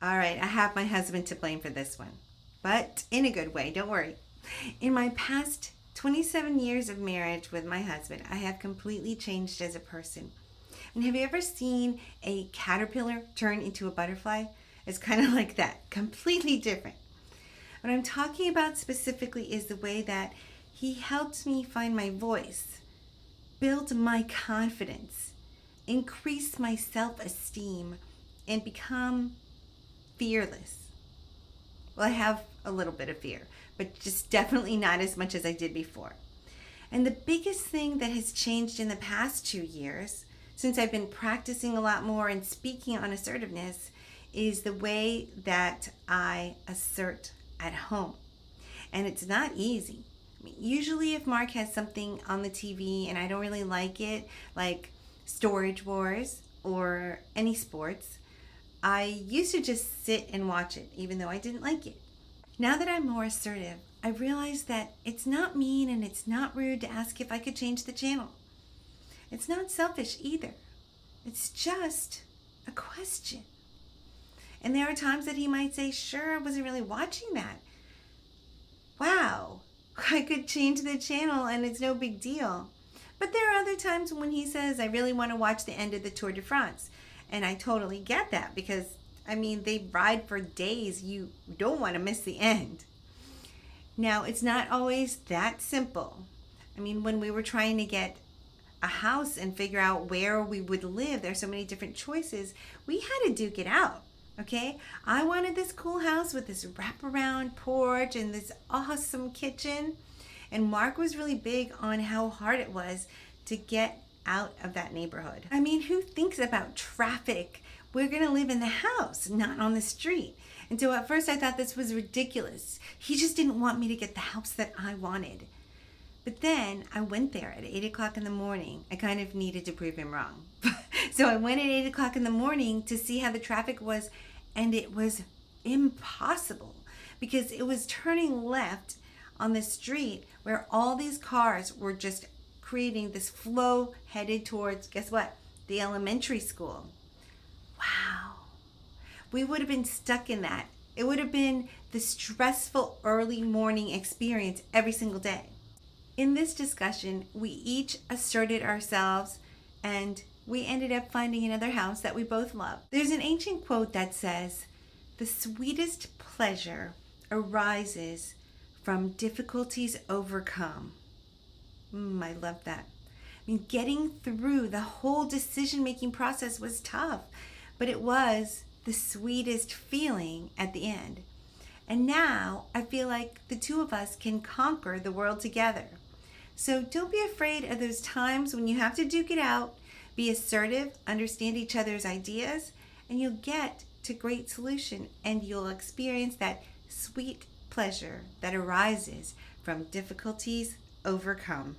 All right, I have my husband to blame for this one, but in a good way, don't worry. In my past 27 years of marriage with my husband, I have completely changed as a person. And have you ever seen a caterpillar turn into a butterfly? It's kind of like that, completely different. What I'm talking about specifically is the way that he helped me find my voice, build my confidence, increase my self esteem, and become fearless. Well, I have a little bit of fear, but just definitely not as much as I did before. And the biggest thing that has changed in the past 2 years, since I've been practicing a lot more and speaking on assertiveness, is the way that I assert at home. And it's not easy. Usually, if Mark has something on the TV and I don't really like it, like Storage Wars or any sports, I used to just sit and watch it, even though I didn't like it. Now that I'm more assertive, I realize that it's not mean and it's not rude to ask if I could change the channel. It's not selfish either. It's just a question. And there are times that he might say, sure, I wasn't really watching that. Wow, I could change the channel and it's no big deal. But there are other times when he says, I really want to watch the end of the Tour de France. And I totally get that because, they ride for days. You don't want to miss the end. Now, it's not always that simple. When we were trying to get a house and figure out where we would live, there's so many different choices. We had to duke it out. Okay, I wanted this cool house with this wraparound porch and this awesome kitchen. And Mark was really big on how hard it was to get out of that neighborhood. Who thinks about traffic? We're going to live in the house, not on the street. And so at first I thought this was ridiculous. He just didn't want me to get the house that I wanted. But then I went there at 8 o'clock in the morning. I kind of needed to prove him wrong. So I went at 8 o'clock in the morning to see how the traffic was, and it was impossible because it was turning left on the street where all these cars were just creating this flow headed towards, guess what? The elementary school. Wow. We would have been stuck in that. It would have been the stressful early morning experience every single day. In this discussion, we each asserted ourselves and we ended up finding another house that we both love. There's an ancient quote that says, the sweetest pleasure arises from difficulties overcome. I love that. Getting through the whole decision-making process was tough, but it was the sweetest feeling at the end. And now I feel like the two of us can conquer the world together. So don't be afraid of those times when you have to duke it out. Be assertive, understand each other's ideas, and you'll get to great solution and you'll experience that sweet pleasure that arises from difficulties overcome.